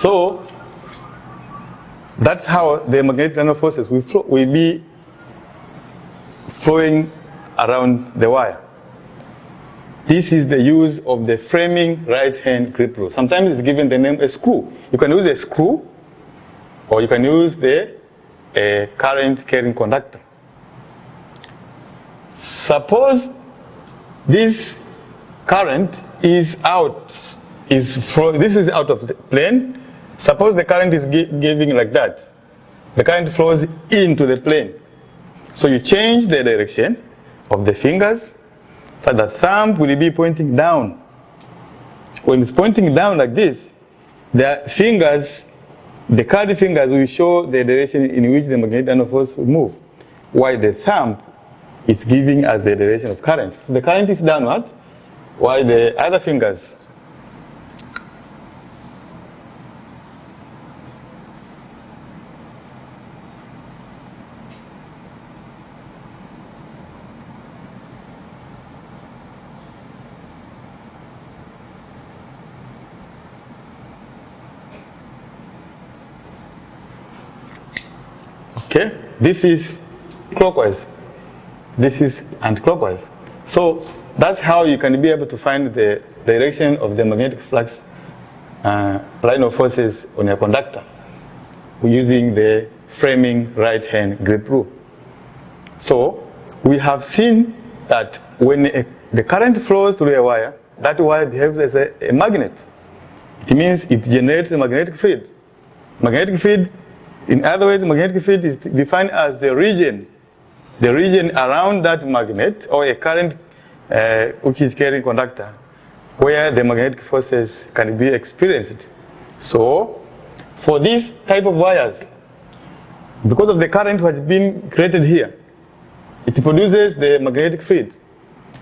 So that's how the magnetic line of forces will be flowing around the wire. This is the use of the framing right-hand grip rule. Sometimes it's given the name a screw. You can use a screw, or you can use the current carrying conductor. Suppose this current is out, this is out of the plane. Suppose the current is giving like that. The current flows into the plane. So you change the direction of the fingers, so the thumb will be pointing down. When it's pointing down like this, the fingers, the curved fingers will show the direction in which the magnetic line of force will move, while the thumb is giving us the direction of current. The current is downward, while the other fingers okay, this is clockwise, this is anti-clockwise. So that's how you can be able to find the direction of the magnetic flux line of forces on a conductor using the framing right-hand grip rule. So we have seen that when the current flows through a wire, that wire behaves as a magnet. It means it generates a magnetic field. Magnetic field, in other words, magnetic field is defined as the region around that magnet or a current which is carrying conductor where the magnetic forces can be experienced. So for this type of wires, because of the current which has been created here, it produces the magnetic field.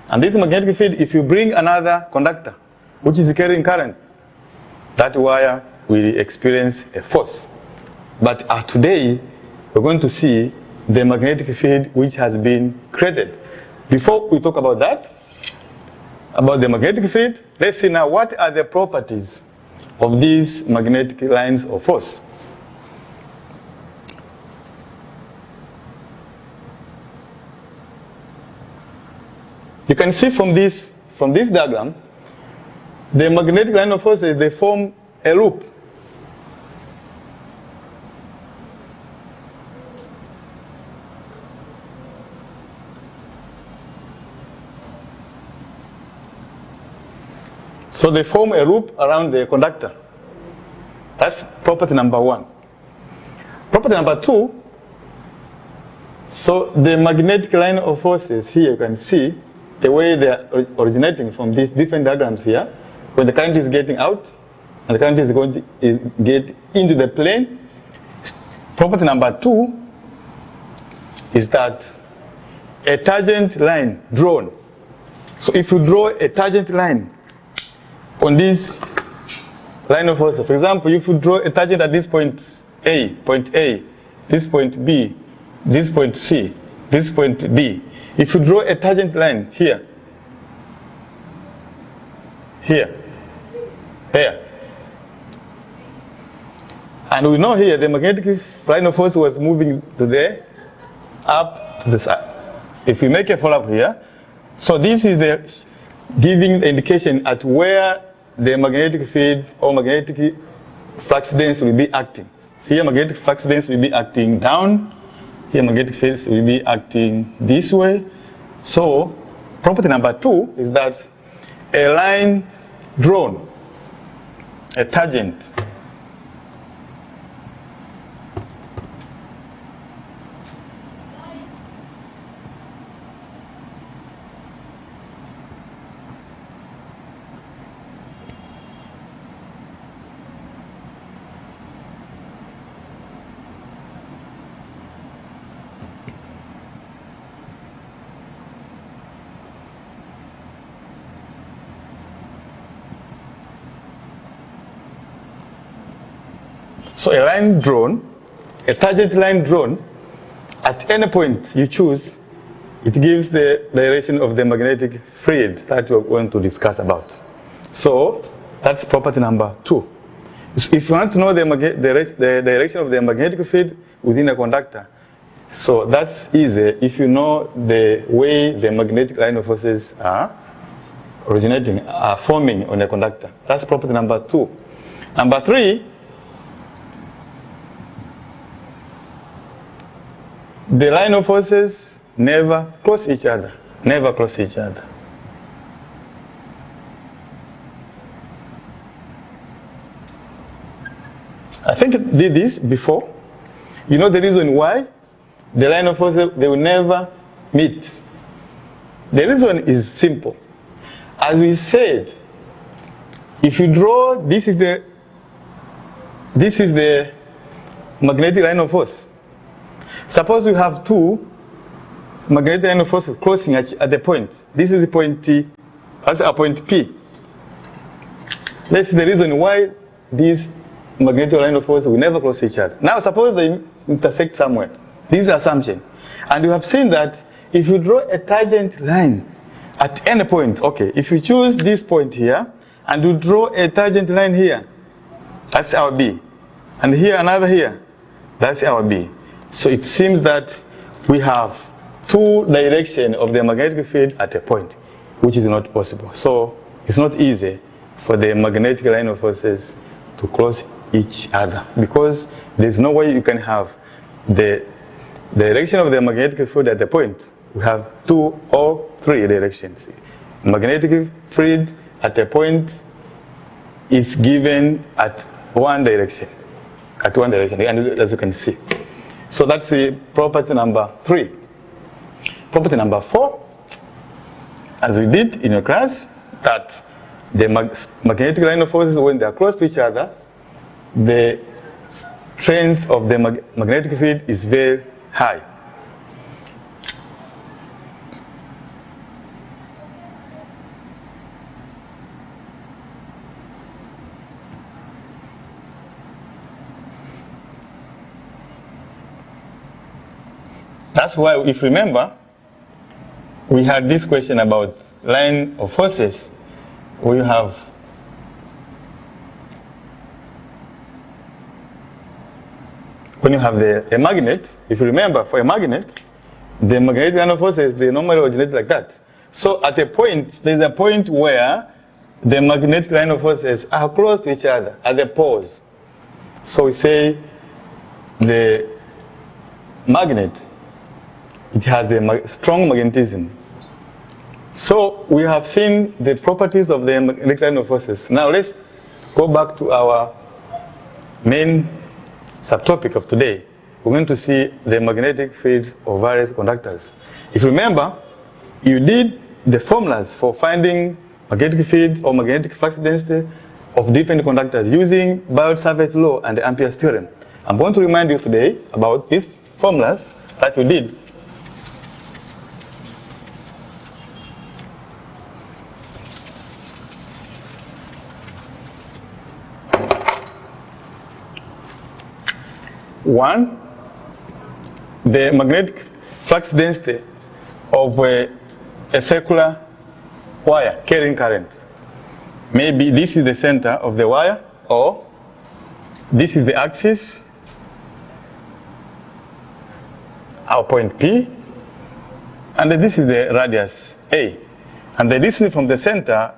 And this magnetic field, if you bring another conductor which is carrying current, that wire will experience a force. But today, we're going to see the magnetic field which has been created. Before we talk about that, about the magnetic field, let's see now what are the properties of these magnetic lines of force. You can see from this diagram, the magnetic line of forces, they form a loop. So they form a loop around the conductor. That's property number one. Property number two, so the magnetic line of forces here, you can see the way they are originating from these different diagrams here. When the current is getting out, and the current is going to get into the plane. Property number two is that a tangent line drawn. So if you draw a tangent line on this line of force, for example, if you draw a tangent at this point A, this point B, this point C, this point D. If you draw a tangent line here, here, and we know here the magnetic line of force was moving to the up to the side. If we make a follow up here, so this is the giving the indication at where the magnetic field or magnetic flux density will be acting. Here magnetic flux density will be acting down, here magnetic fields will be acting this way. So property number two is that a line drawn, a tangent, so a line drawn, a tangent line drawn, at any point you choose, it gives the direction of the magnetic field that we're going to discuss about. So that's property number two. So if you want to know the direction of the magnetic field within a conductor, so that's easy if you know the way the magnetic line of forces are forming on a conductor. That's property number 2. Number 3, the line of forces never cross each other. Never cross each other. I think it did this before. You know the reason why? The line of forces, they will never meet. The reason is simple. As we said, if you draw, this is the magnetic line of force. Suppose you have two magnetic line of forces crossing at the point. This is the point T, that's a point P. That's the reason why these magnetic line of force will never cross each other. Now suppose they intersect somewhere. This is the assumption. And you have seen that if you draw a tangent line at any point, okay, if you choose this point here and you draw a tangent line here, that's our B. And here another here, that's our B. So it seems that we have two directions of the magnetic field at a point, which is not possible. So it's not easy for the magnetic line of forces to cross each other, because there's no way you can have the direction of the magnetic field at the point. We have 2 or 3 directions. Magnetic field at a point is given at one direction, and as you can see. So that's the property number 3. Property number 4, as we did in your class, that the magnetic line of forces, when they are close to each other, the strength of the magnetic field is very high. That's why, if you remember, we had this question about line of forces. We have when you have a magnet, if you remember, for a magnet, the magnetic line of forces, they normally originate like that. So at a point, there's a point where the magnetic line of forces are close to each other at the poles. So we say the magnet, it has a strong magnetism. So we have seen the properties of the magnetic line of forces. Now let's go back to our main subtopic of today. We're going to see the magnetic fields of various conductors. If you remember, you did the formulas for finding magnetic fields or magnetic flux density of different conductors using Biot-Savart law and the Ampere's theorem. I'm going to remind you today about these formulas that you did. One, the magnetic flux density of a circular wire carrying current. Maybe this is the center of the wire, or this is the axis, our point P, and this is the radius A. And the distance from the center,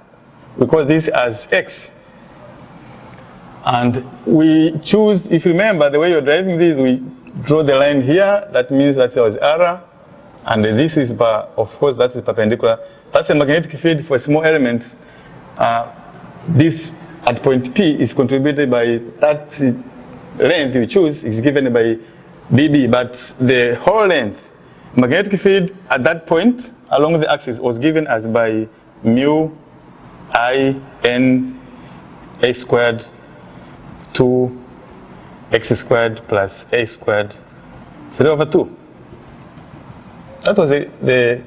we call this as X. And we choose, if you remember, the way you're driving this, we draw the line here. That means that there was error. And this is, of course, that is perpendicular. That's a magnetic field for small elements. This at point P is contributed by that length you choose is given by BB. But the whole length, magnetic field at that point along the axis was given as by mu I n a squared 2x squared plus a squared 3 over 2. That was the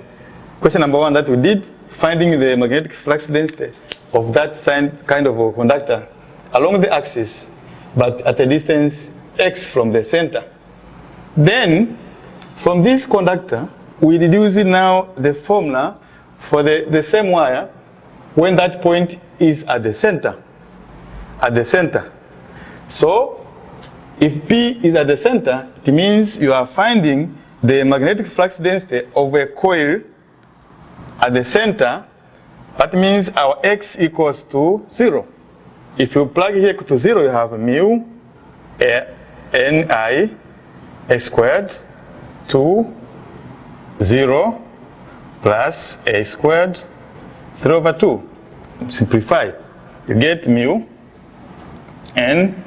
question number 1 that we did, finding the magnetic flux density of that kind of a conductor along the axis, but at a distance x from the center. Then, from this conductor, we deduce now the formula for the same wire when that point is at the center. At the center. So if P is at the center, it means you are finding the magnetic flux density of a coil at the center. That means our X equals to 0. If you plug here equal to 0, you have mu Ni A squared to 0 plus A squared 3 over 2. Simplify. You get mu N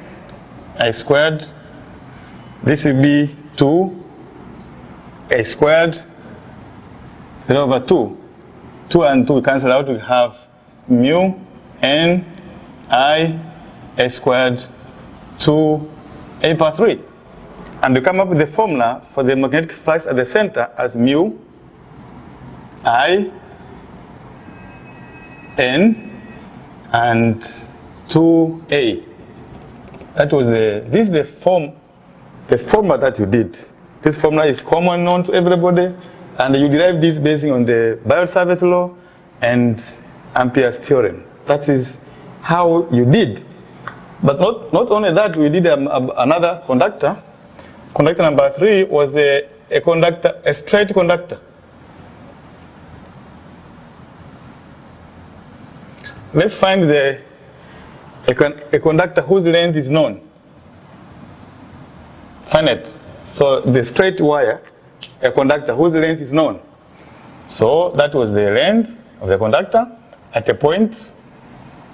A squared. This will be 2 A squared 3 over 2. 2 and 2 cancel out. We have mu N I A squared 2 A power 3. And we come up with the formula for the magnetic flux at the center as mu I N and 2A. That was this is the formula that you did. This formula is common known to everybody, and you derive this based on the Biot-Savart law and Ampere's theorem. That is how you did. But not only that, we did another conductor. Conductor number 3 was a conductor, a straight conductor. Let's find a conductor whose length is known. Find it. So the straight wire, a conductor whose length is known. So that was the length of the conductor at a point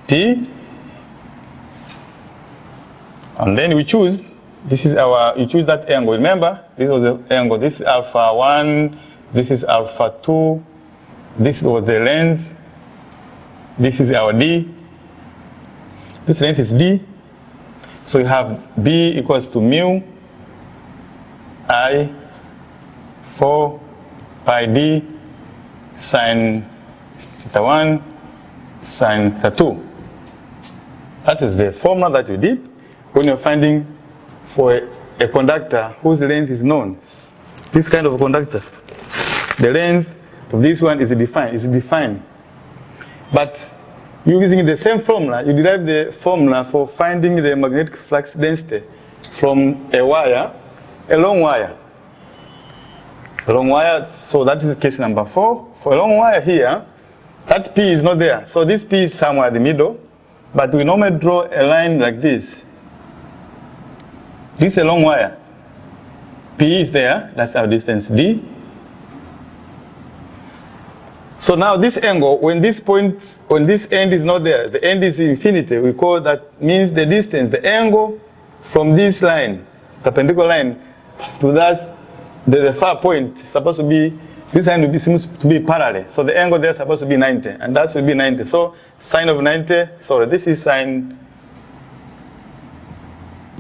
P. And then we choose, you choose that angle. Remember, this was the angle. This is alpha 1, this is alpha 2, this was the length, this is our D. This length is D. So you have B equals to mu I 4 pi D sine theta 1 sine theta 2. That is the formula that you did when you're finding for a conductor whose length is known. This kind of a conductor. The length of this one is defined. But using the same formula, you derive the formula for finding the magnetic flux density from a wire, a long wire. A long wire, so that is case number 4. For a long wire here, that P is not there. So this P is somewhere in the middle, but we normally draw a line like this. This is a long wire. P is there, that's our distance D. So now this angle, when this end is not there, the end is infinity, we call that means the distance, the angle from this line, perpendicular line, to that, the far point is supposed to be, this line seems to be parallel. So the angle there is supposed to be 90, and that will be 90. So sine of 90, sorry, this is sine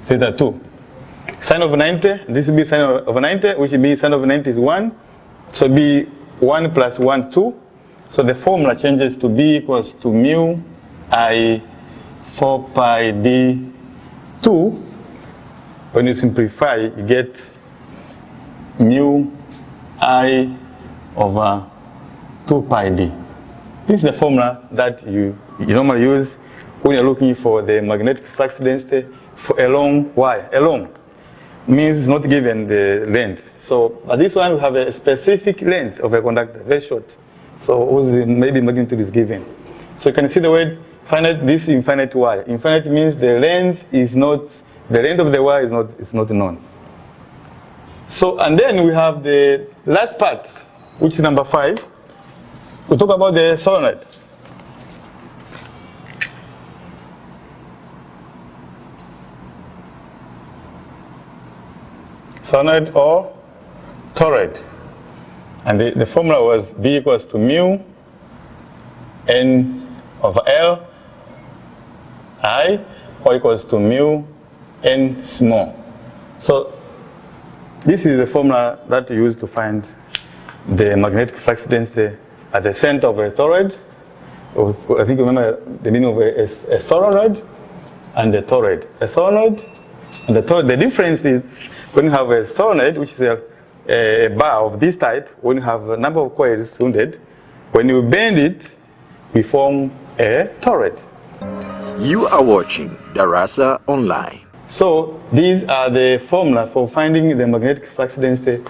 theta 2. Sine of 90, this will be sine of 90, which will be sine of 90 is 1. So it will be 1 plus 1, 2. So the formula changes to B equals to mu I 4 pi D 2. When you simplify, you get mu I over 2 pi D. This is the formula that you normally use when you're looking for the magnetic flux density for a long wire. A long means it's not given the length. So, but this one we have a specific length of a conductor, very short. So maybe magnitude is given. So you can see the word finite, this infinite wire. Infinite means the length is not, the length of the wire is not known. So, and then we have the last part, which is number 5. We talk about the solenoid. Solenoid or toroid. And the formula was B equals to mu N over L I, or equals to mu N small. So this is the formula that you use to find the magnetic flux density at the center of a toroid. I think you remember the meaning of a solenoid and a toroid. A solenoid and a toroid. The difference is when you have a solenoid, which is a bar of this type, when you have a number of coils wounded, when you bend it, we form a toroid. You are watching Darasa Online. So these are the formula for finding the magnetic flux density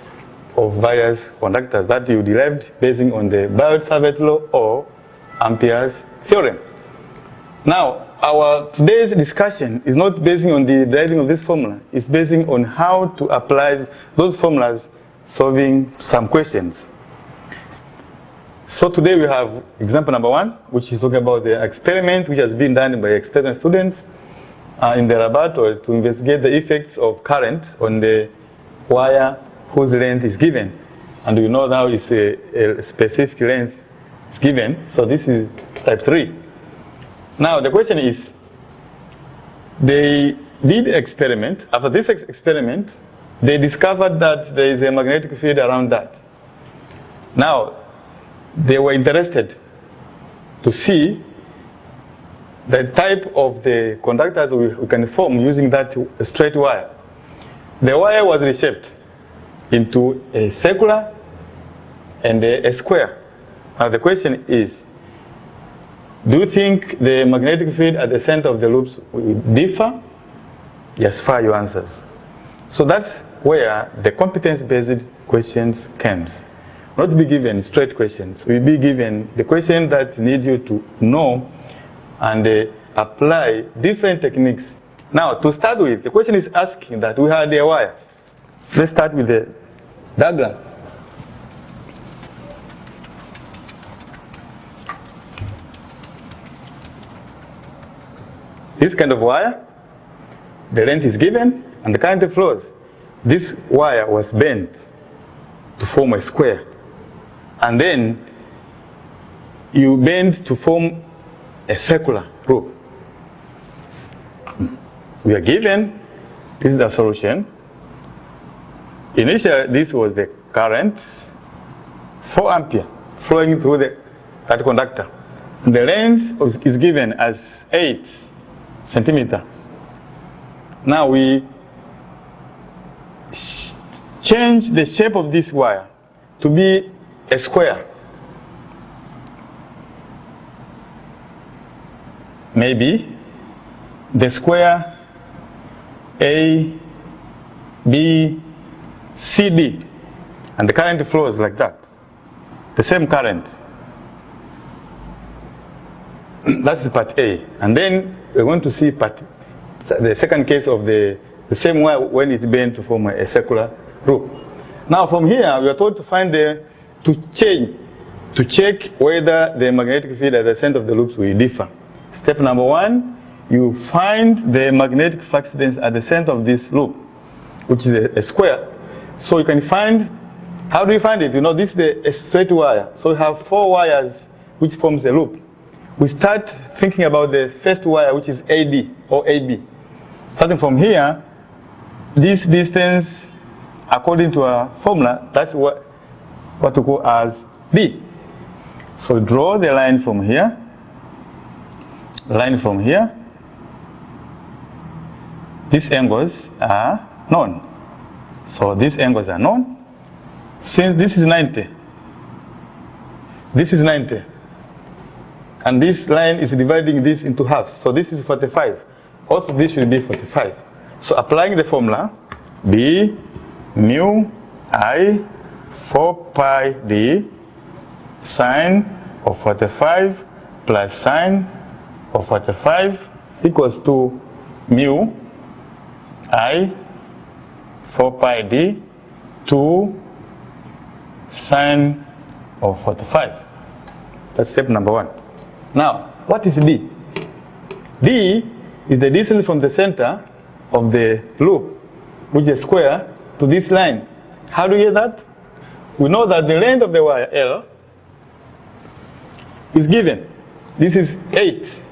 of various conductors that you derived basing on the Biot-Savart law or Ampere's theorem. Now, our today's discussion is not basing on the deriving of this formula. It's basing on how to apply those formulas solving some questions. So today we have example number 1, which is talking about the experiment which has been done by external students in the laboratory to investigate the effects of current on the wire whose length is given. And we know now it's a specific length is given. So this is type 3. Now the question is, they did experiment. After this experiment, they discovered that there is a magnetic field around that. Now, they were interested to see the type of the conductors we can form using that straight wire. The wire was reshaped into a circular and a square. Now the question is, do you think the magnetic field at the center of the loops will differ? Just fire your answers. So that's where the competence-based questions comes. Not be given straight questions. We'll be given the question that need you to know and apply different techniques. Now, to start with, the question is asking that we had a wire. Let's start with the diagram. This kind of wire, the length is given and the current flows. This wire was bent to form a square. And then you bend to form a circular loop. We are given, this is the solution. Initially, this was the current, 4 ampere, flowing through that conductor. The length is given as 8 centimeter. Now we change the shape of this wire to be a square. Maybe the square A, B, C, D, and the current flows like that. The same current. That's part A. And then we're going to see the second case of the same wire when it's bent to form a circular loop. Now from here, we are told to find to check whether the magnetic field at the center of the loops will differ. Step number 1, you find the magnetic flux density at the center of this loop, which is a square. So you can find, how do you find it? You know, this is a straight wire. So you have 4 wires which forms a loop. We start thinking about the first wire, which is AD or AB. Starting from here, this distance, according to our formula, that's what we call as B. So draw the line from here, These angles are known. So these angles are known. Since this is 90, this is 90. And this line is dividing this into halves. So this is 45. Also this should be 45. So applying the formula, B mu I 4 pi d sine of 45 plus sine of 45 equals to mu I 4 pi d 2 sine of 45. That's step number 1. Now, what is D? D is the distance from the center of the loop, which is square, to this line. How do you get that? We know that the length of the wire, L, is given. This is 8.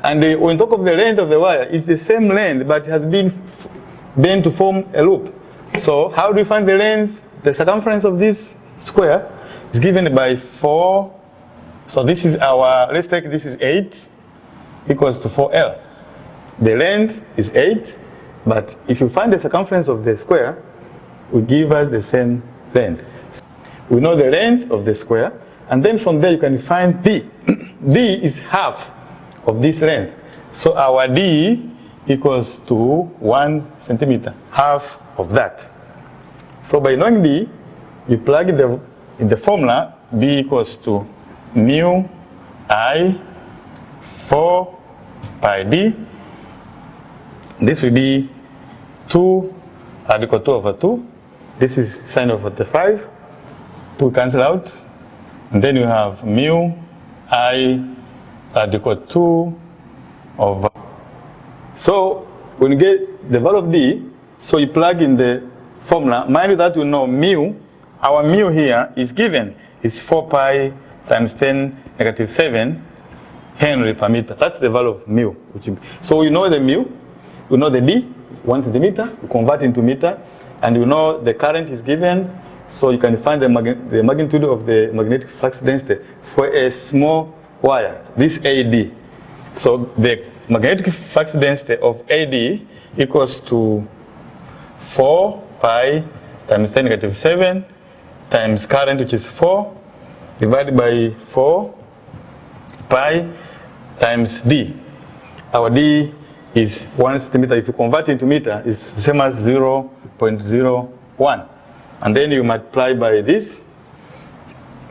And when we talk of the length of the wire, it's the same length, but it has been bent to form a loop. So how do we find the length? The circumference of this square is given by 4. So this is our, let's take this is 8 equals to 4L. The length is 8, but if you find the circumference of the square, will give us the same length. We know the length of the square, and then from there you can find D. D is half of this length. So our D equals to 1 centimeter, half of that. So by knowing D, you plug in the formula, B equals to mu I 4 pi D. This will be 2 radical 2 over 2. This is sine of 45. 2 cancel out. And then you have mu I radical 2 over. So when you get the value of D, so you plug in the formula. Mind you that you know mu, our mu here is given. It's 4 pi times 10 negative 7 Henry per meter. That's the value of mu. So you know the mu, you know the D, 1 centimeter, you convert into meter, and you know the current is given, so you can find the magnitude of the magnetic flux density for a small wire, this AD. So the magnetic flux density of AD equals to 4 pi times 10 negative 7 times current, which is 4, divided by 4 pi times D. Our D is 1 centimeter. If you convert into meter, it's the same as 0.01. And then you multiply by this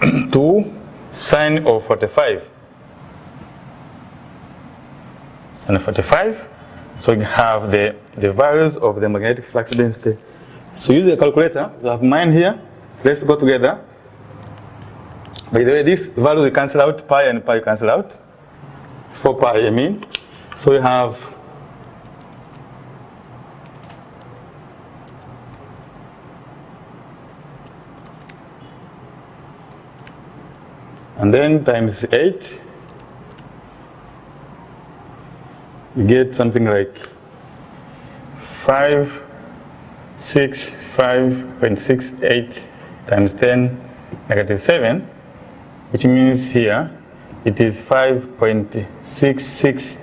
to sine of 45. Sine of 45. So you have the values of the magnetic flux density. So use a calculator. You have mine here. Let's go together. By the way, these values will cancel out, pi and pi cancel out. 4 pi, I mean. So you have and then times 8, you get something like 565.68 times 10 negative 7, which means here it is 5.66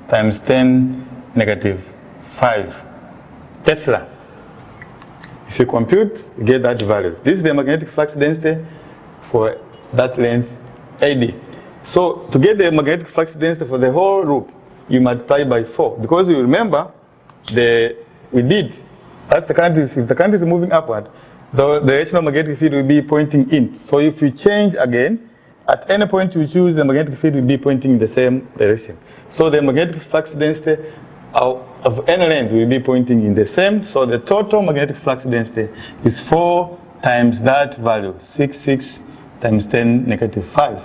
times 10 negative 5 Tesla. If you compute, you get that value. This is the magnetic flux density for that length AD. So to get the magnetic flux density for the whole loop, you multiply by 4. Because you remember, if the current is moving upward, the direction of magnetic field will be pointing in. So if you change again, at any point you choose, the magnetic field will be pointing in the same direction. So the magnetic flux density of any length will be pointing in the same. So the total magnetic flux density is 4 times that value, 66 times 10 negative 5.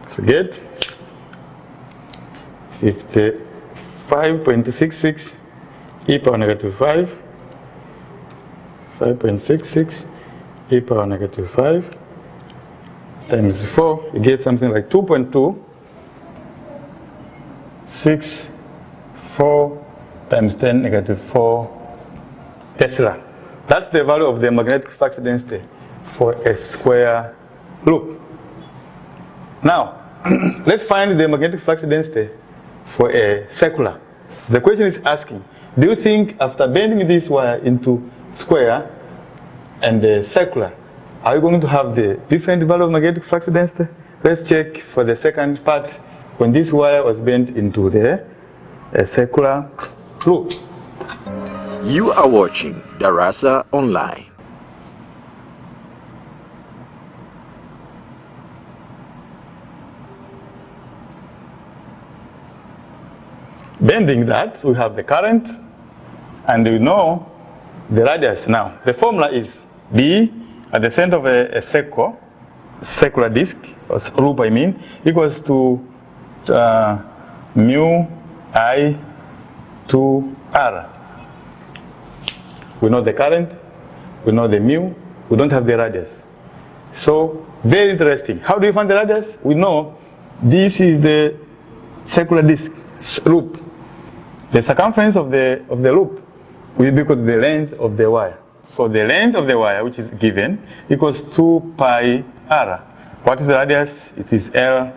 So get 55.66 e power negative 5, 5.66 e power negative 5 times 4, you get something like 2.264 times 10 negative 4 Tesla. That's the value of the magnetic flux density for a square loop. Now, let's find the magnetic flux density for a circular. The question is asking, do you think after bending this wire into square and circular, are you going to have the different value of magnetic flux density? Let's check for the second part when this wire was bent into the circular loop. You are watching Darasa Online. Bending that, we have the current, and we know the radius now. The formula is B at the center of a circular disk, or loop I mean, equals to mu I 2R. We know the current, we know the mu, we don't have the radius. So, very interesting. How do you find the radius? We know this is the circular disk loop. The circumference of the loop will be equal to the length of the wire. So the length of the wire, which is given, equals 2 pi r. What is the radius? It is L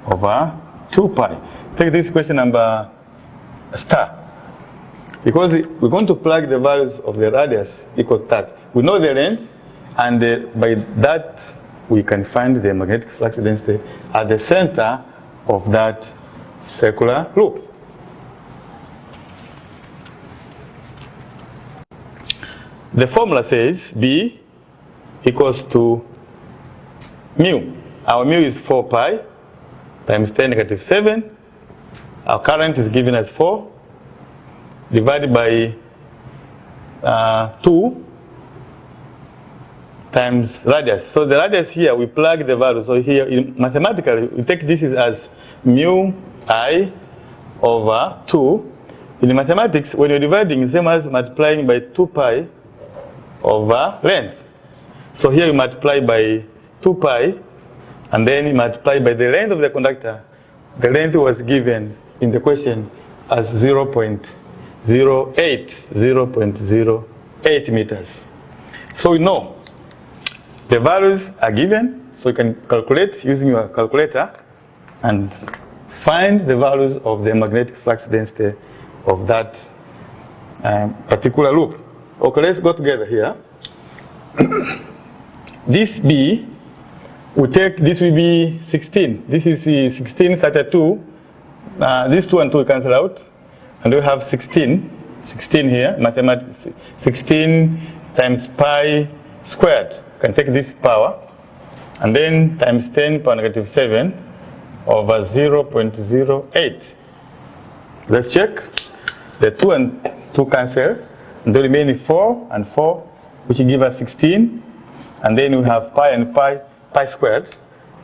over 2 pi. Take this question number star. Because we're going to plug the values of the radius equal to that. We know the length, and by that we can find the magnetic flux density at the center of that circular loop. the formula says B equals to mu. Our mu is 4 pi times 10 negative 7. Our current is given as 4 divided by 2 times radius. So the radius here, we plug the value. So here, mathematically, we take this as mu I over 2. In mathematics, when you're dividing, same as multiplying by 2 pi over length. So here you multiply by 2 pi, and then you multiply by the length of the conductor. The length was given in the question as 0.08 meters. So we know the values are given, so you can calculate using your calculator and find the values of the magnetic flux density of that particular loop. Okay, let's go together here. This B, we take, this will be 16. This is 16, 32. These 2 and 2 cancel out. And we have 16 here, mathematics, 16 times pi squared. You can take this power, and then times 10 power negative 7 over 0.08. Let's check. The 2 and 2 cancel, and the remaining 4 and 4, which will give us 16. And then we have pi and pi squared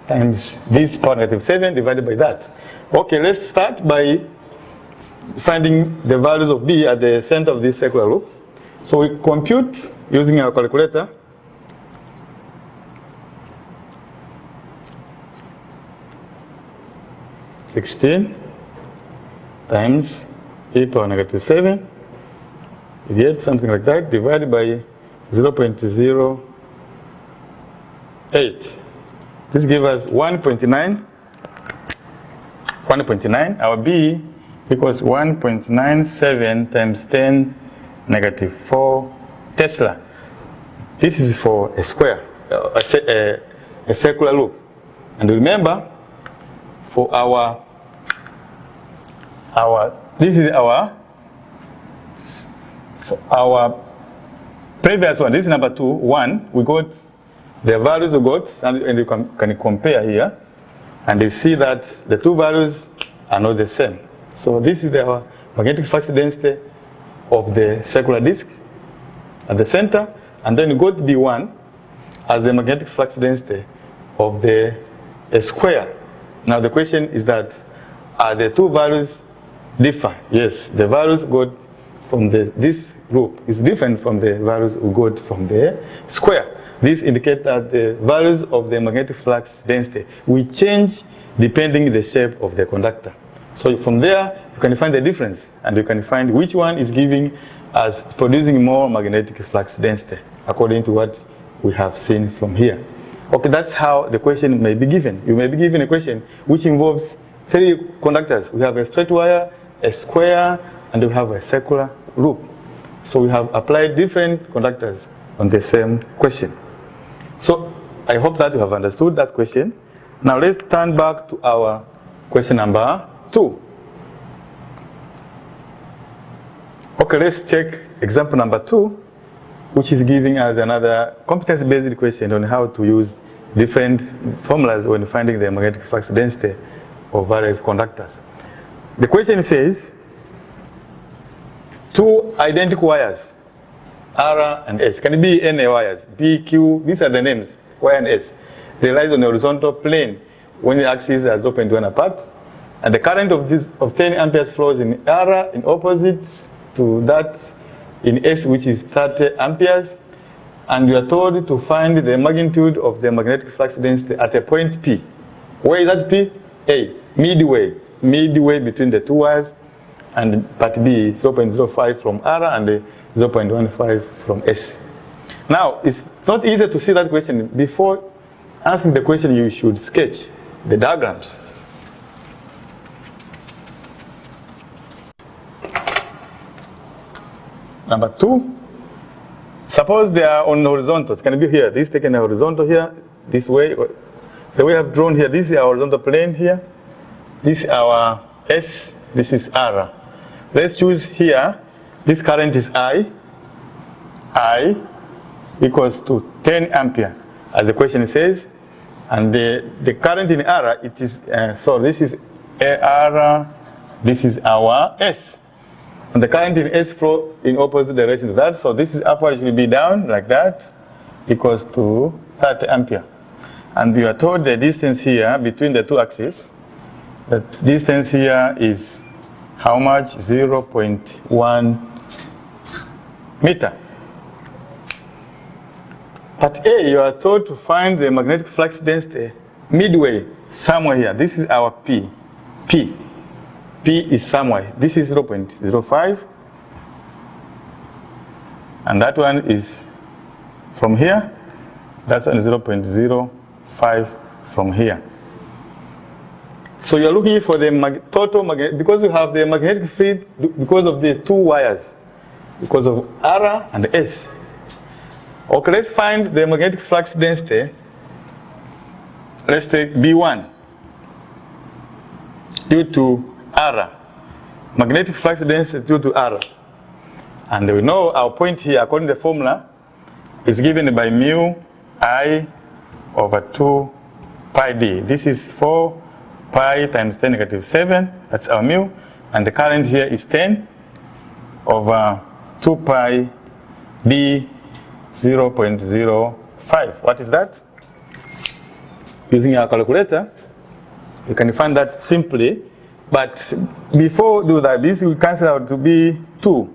times this power negative 7 divided by that. Okay, let's start by finding the values of B at the center of this circular loop. So we compute using our calculator. (16) times e power negative 7, you get something like that, divided by 0.08. This gives us 1.9. Our B equals 1.97 times 10 negative 4 Tesla. This is for a square, a circular loop. And remember, for this is our previous one. This is number 2, 1. We got the values we got, and you can compare here, and you see that the two values are not the same. So this is the magnetic flux density of the circular disk at the center, and then you got B1 as the magnetic flux density of the square. Now the question is that, are the two values differ? Yes, the values got from this group is different from the values we got from the square. This indicates that the values of the magnetic flux density will change depending the shape of the conductor. So from there, you can find the difference, and you can find which one is giving us producing more magnetic flux density, according to what we have seen from here. Okay, that's how the question may be given. You may be given a question which involves 3 conductors. We have a straight wire, a square, and we have a circular loop. So we have applied different conductors on the same question. So I hope that you have understood that question. Now let's turn back to our question number 2. Okay, let's check example number 2, which is giving us another competence-based question on how to use different formulas when finding the magnetic flux density of various conductors. The question says, 2 identical wires, R and S. Can it be any wires? B, Q, these are the names, Y and S. They lie on the horizontal plane when the axis is open to one apart. And the current of 10 amperes flows in R in opposites to that in S, which is 30 amperes. And you are told to find the magnitude of the magnetic flux density at a point P. Where is that P? A, midway between the 2 wires, and part B, 0.05 from R and 0.15 from S. Now, it's not easy to see that question. Before answering the question, you should sketch the diagrams. Number 2, suppose they are on horizontals. Can it be here? This taken a horizontal here, this way. The way I've drawn here, this is our horizontal plane here. This is our S, this is R. Let's choose here, this current is I, I equals to 10 ampere, as the question says. And the current in R, it is, so this is R, this is our S. And the current in S flow in opposite direction to that. So this is upward, it will be down like that, equals to 30 ampere. And you are told the distance here between the two axes, that distance here is how much? 0.1 meter. Part A, you are told to find the magnetic flux density midway, somewhere here. This is our P. P is somewhere. This is 0.05. And that one is from here. That one is 0.05 from here. So you're looking for the total magnetic, because you have the magnetic field because of the two wires, because of R and S. Okay, let's find the magnetic flux density. Let's take B1 due to R. Magnetic flux density due to R. And we know our point here, according to the formula, is given by mu I over 2 pi d. This is 4 pi times 10 negative 7. That's our mu. And the current here is 10 over 2 pi d 0.05. What is that? Using our calculator, you can find that simply. But before do that, this will cancel out to be 2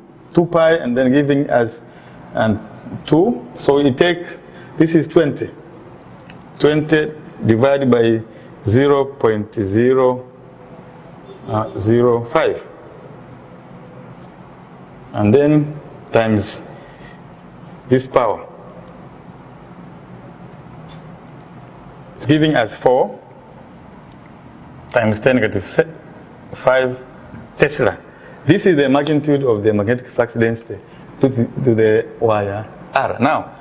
pi, and then giving us 2. So you take, this is 20 divided by 0.005, and then times this power. It's giving us 4 times 10 negative 5 Tesla. This is the magnitude of the magnetic flux density to the wire R. Now,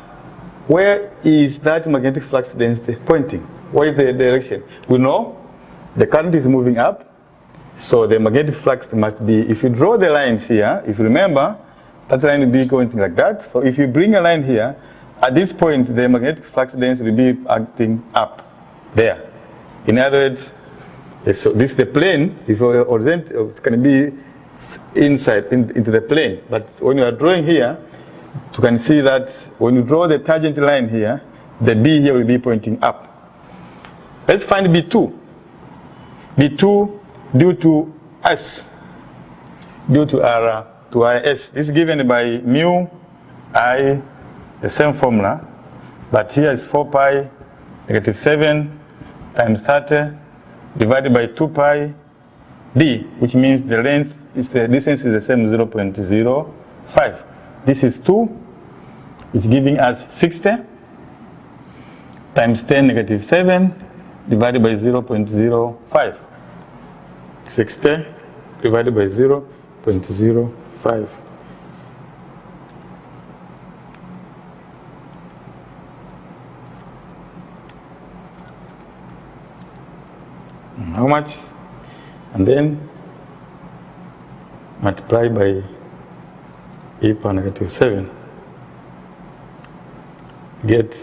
where is that magnetic flux density pointing? Where is the direction? We know the current is moving up, so the magnetic flux must be, if you draw the lines here, if you remember, that line will be going like that. So if you bring a line here, at this point, the magnetic flux density will be acting up there. In other words, so this is the plane. If you orient, it can be inside into the plane. But when you are drawing here, you can see that when you draw the tangent line here, the B here will be pointing up. Let's find B2. B2 due to S, due to R to IS. This is given by mu I, the same formula, but here is 4 pi negative 7 times 30 divided by 2 pi d, which means the length is the distance is the same, 0.05. This is 2, it's giving us 60 times 10 negative 7 divided by 0.05. 60 divided by 0.05. How much? And then multiply by e power negative 7. Get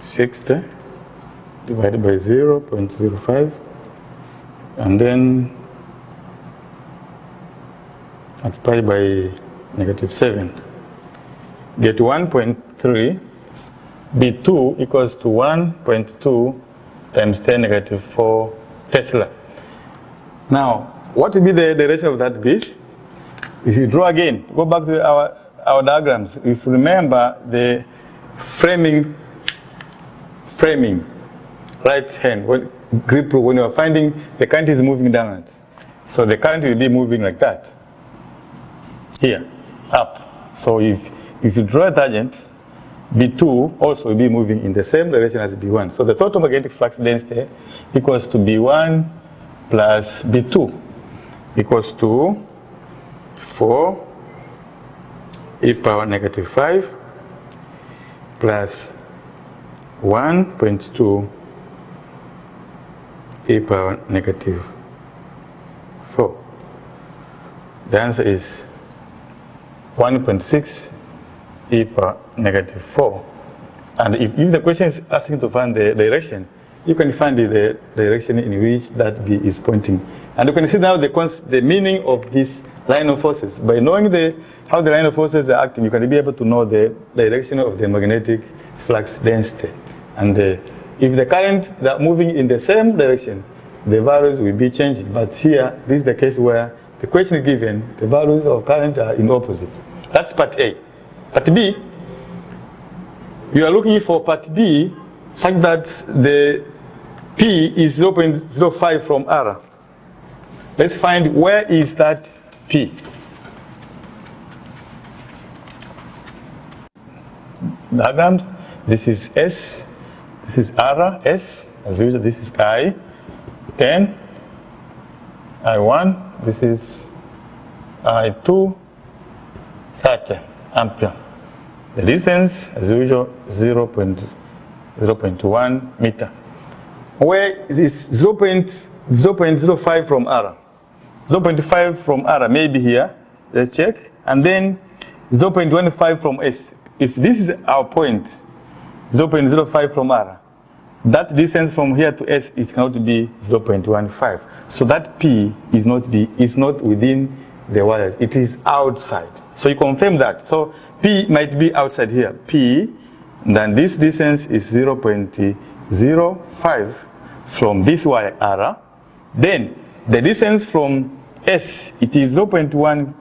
60 divided by 0.05, and then multiply by negative 7. Get 1.3. B2 equals to 1.2 times 10 negative 4 Tesla. Now, what will be the direction of that bit? If you draw again, go back to our diagrams. If you remember the framing, right hand, grip rule, when you are finding the current is moving downwards. So the current will be moving like that. Here, up. So if you draw a tangent, B2 also will be moving in the same direction as B1. So the total magnetic flux density equals to B1 plus B2 equals to 4 e power negative 5 plus 1.2 e power negative 4. The answer is 1.6 e power negative 4. And if the question is asking to find the direction, you can find the direction in which that B is pointing. And you can see now the meaning of this line of forces. By knowing how the line of forces are acting, you can be able to know the direction of the magnetic flux density. And if the currents are moving in the same direction, the values will be changing. But here, this is the case where the question is given, the values of current are in opposites. That's part A. Part B, you are looking for part B such that the P is 0.05 from R. Let's find where is that P. Diagrams. This is S, this is R, S, as usual, this is I, 10, I1, this is I2, 30 ampere. The distance, as usual, 0.1 meter. Where is 0.05 from R? 0.5 from R may be here, let's check, and then 0.15 from S. If this is our point, 0.05 from R, that distance from here to S is going to be 0.15. So that P is not within the wires, it is outside. So you confirm that. So P might be outside here. P, then this distance is 0.05 from this wire R. Then the distance from S, it is 0.1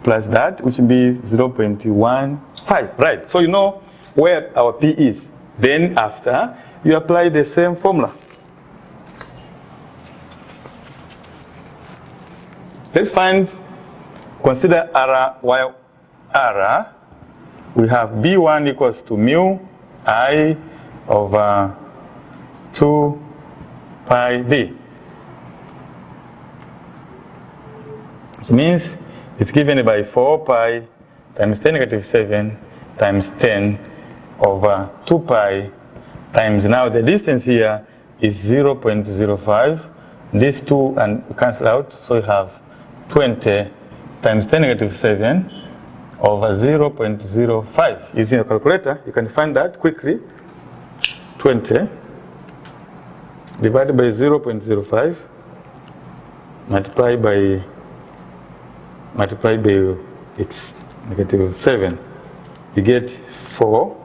plus that, which will be 0.15. Right, so you know where our P is. Then after, you apply the same formula. Let's consider R, while R, we have B1 equals to mu I over 2 pi D. Which means it's given by 4 pi times 10 negative 7 times 10 over 2 pi times, now the distance here is 0.05. These two and cancel out, so you have 20 times 10 negative 7 over 0.05. Using a calculator, you can find that quickly. 20 divided by 0.05 multiplied by its negative 7. You get 4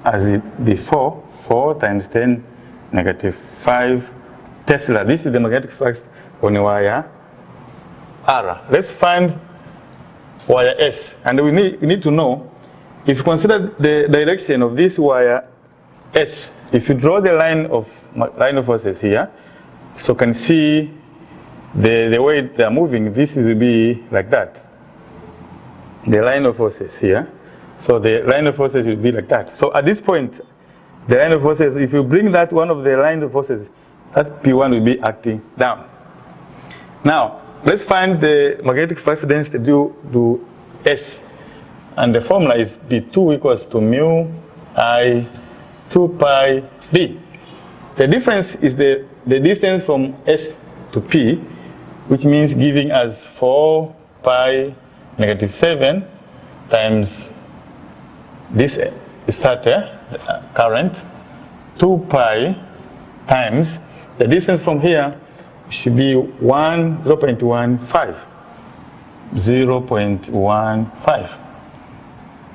as before, 4 times 10 negative 5 Tesla. This is the magnetic flux on a wire R. Let's find wire S, and we need to know, if you consider the direction of this wire S, if you draw the line of forces here, so can see the way they are moving, this will be like that. The line of forces here. So the line of forces will be like that. So at this point, the line of forces, if you bring that one of the line of forces, that P1 will be acting down. Now, let's find the magnetic flux density due to S. And the formula is B2 equals to mu I 2 pi D. The difference is the distance from S to P, which means giving us 4 pi negative 7 times this starter current, 2 pi times the distance from here should be 0.15.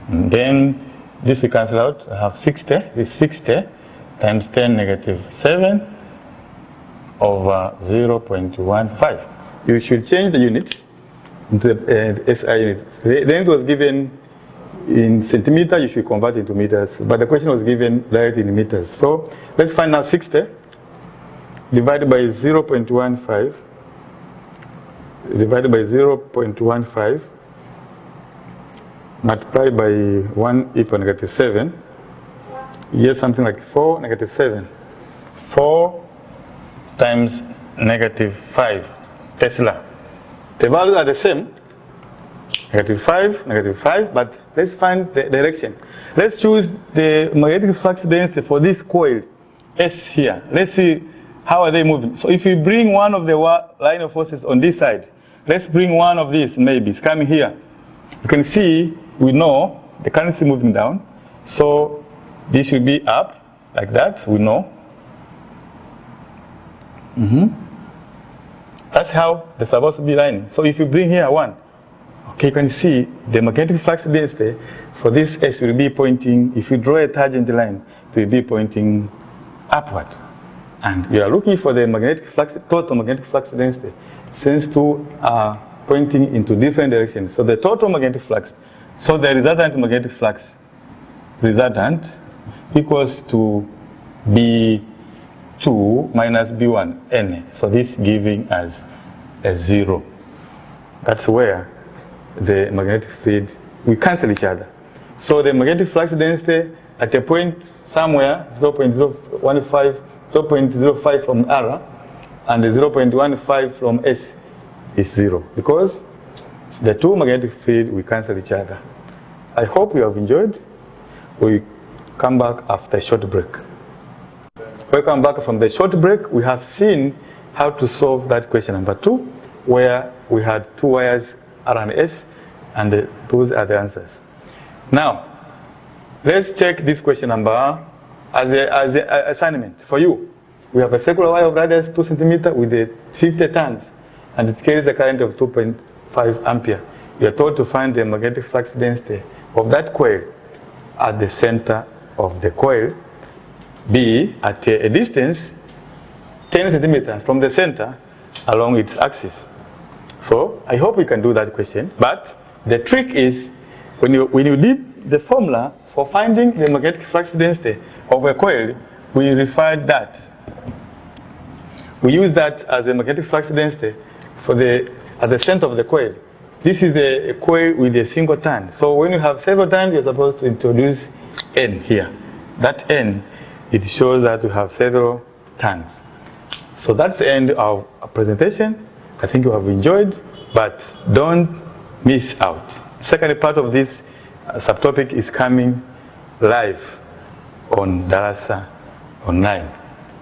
And then this we cancel out. I have 60. This 60 times 10 negative 7 over 0.15. You should change the unit into the SI unit. Then it was given in centimeter, you should convert into meters, but the question was given directly in meters. So let's find out 60 divided by 0.15 divided by 0.15 multiplied by 1 equal negative 7. You get something like 4 negative 7. 4 times negative 5 Tesla. The values are the same, negative 5, but let's find the direction. Let's choose the magnetic flux density for this coil S here. Let's see how are they moving? So if we bring one of the line of forces on this side, let's bring one of these, maybe it's coming here. You can see, we know the current is moving down. So this will be up, like that, we know. That's how they're supposed to be lining. So if you bring here one, okay, you can see the magnetic flux density for this S will be pointing, if you draw a tangent line, it will be pointing upward. And we are looking for the magnetic flux, total magnetic flux density, since two are pointing into different directions. So the total magnetic flux, so the resultant magnetic flux, resultant equals to B2 minus B1 N. So this giving us a 0. That's where the magnetic field, we cancel each other. So the magnetic flux density at a point somewhere, 0.05 from R and 0.15 from S is 0, because the two magnetic field, we cancel each other. I hope you have enjoyed. We come back after a short break. Welcome back from the short break. We have seen how to solve that question number 2, where we had two wires R and S, and those are the answers. Now, let's check this question number as an assignment for you. We have a circular wire of radius 2 centimeters with the 50 turns, and it carries a current of 2.5 ampere. You are told to find the magnetic flux density of that coil at the center of the coil, B, at a distance 10 centimeters from the center along its axis. So I hope you can do that question, but the trick is when you did the formula for finding the magnetic flux density of a coil, we referred that. We use that as the magnetic flux density for at the center of the coil. This is a coil with a single turn. So when you have several turns, you're supposed to introduce N here. That N, it shows that you have several turns. So that's the end of our presentation. I think you have enjoyed, but don't miss out. The second part of this subtopic is coming live on Darasa Online.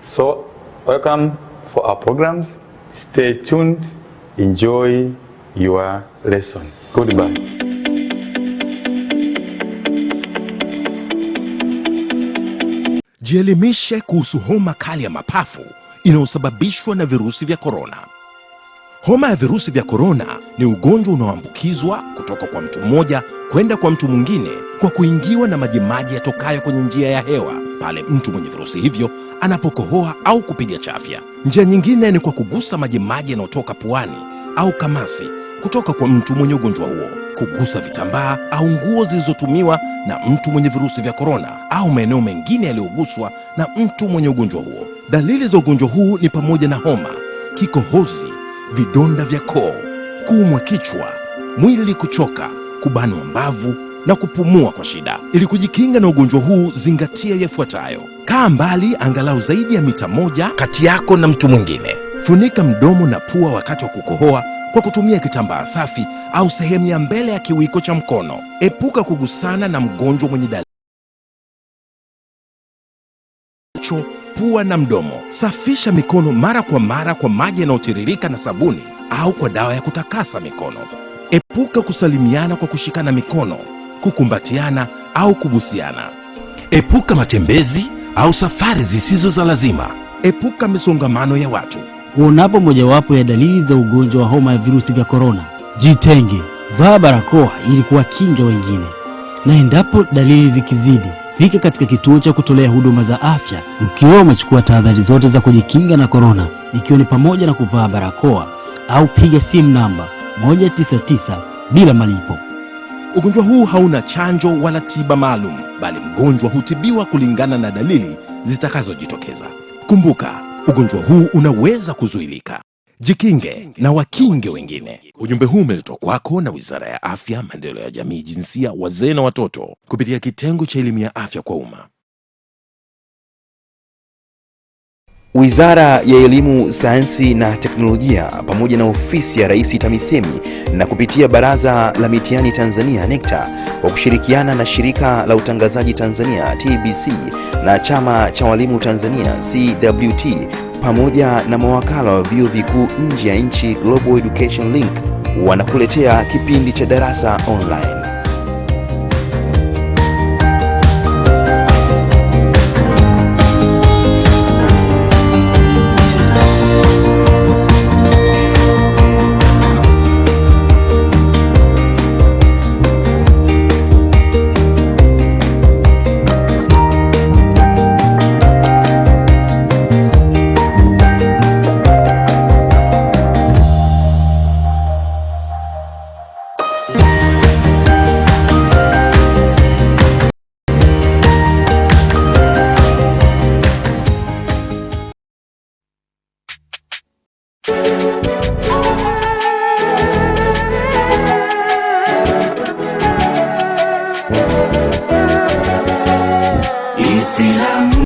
So welcome for our programs. Stay tuned. Enjoy your lesson. Goodbye. Jielimishe kuhusu homa kali ya mapafu inayosababishwa na virusi vya korona. Homa ya virusi vya korona ni ugonjwa unaoambukizwa kutoka kwa mtu mmoja kwenda kwa mtu mwingine kwa kuingiwa na majimaji yatokayo kwenye njia ya hewa pale mtu mwenye virusi hivyo anapokohoa au kupiga chafya. Njia nyingine ni kwa kugusa majimaji yanayotoka puani au kamasi kutoka kwa mtu mwenye ugonjwa huo, kugusa vitambaa au nguo zilizotumiwa na mtu mwenye virusi vya korona au maeneo mengine yaliyoguswa na mtu mwenye ugonjwa huo. Dalili za ugonjwa huu ni pamoja na homa, kikohozi, vidonda vya koo, kuumwa kichwa, mwili kuchoka, kubanwa mbavu na kupumua kwa shida. Ili kujikinga na ugonjwa huu, zingatia yafuatayo. Kaa mbali angalau zaidi ya mita 1 kati yako na mtu mwingine. Funika mdomo na pua wakati wa kukohoa kwa kutumia kitambaa safi au sehemu ya mbele ya kiwiko cha mkono. Epuka kugusana na mgonjwa mwenye dalili pua na mdomo. Safisha mikono mara kwa maji yanayotiririka na sabuni au kwa dawa ya kutakasa mikono. Epuka kusalimiana kwa kushikana mikono, kukumbatiana au kubusiana. Epuka matembezi au safari zisizo za lazima. Epuka misongamano ya watu. Unapo mojawapo ya dalili za ugonjwa wa homa ya virusi vya korona, jitenge, vaa barakoa ili kuwakinga wengine. Na endapo dalili zikizidi, fika katika kituo cha kutolea huduma za afya ukiwa umechukua tahadhari zote za kujikinga na korona, ikiwa ni pamoja na kuvaa barakoa au piga simu namba 199 bila malipo. Ugonjwa huu hauna chanjo wala tiba maalum, bali mgonjwa hutibiwa kulingana na dalili zitakazojitokeza. Kumbuka, ugonjwa huu unaweza kuzuilika. Jikinge na wakinge wengine. Ujumbe huu umeletwa kwako na Wizara ya Afya, Maendeleo ya Jamii, Jinsia, Wazee na Watoto kupitia kitengo cha elimu ya afya kwa umma. Wizara ya Elimu, Sayansi na Teknolojia pamoja na Ofisi ya Rais TAMISEMI na kupitia Baraza la Mitihani Tanzania NECTA kwa kushirikiana na Shirika la Utangazaji Tanzania TBC na Chama cha Walimu Tanzania CWT pamoja na mawakala wa vyuo vikuu nje ya nchi Global Education Link wanakuletea kipindi cha Darasa Online.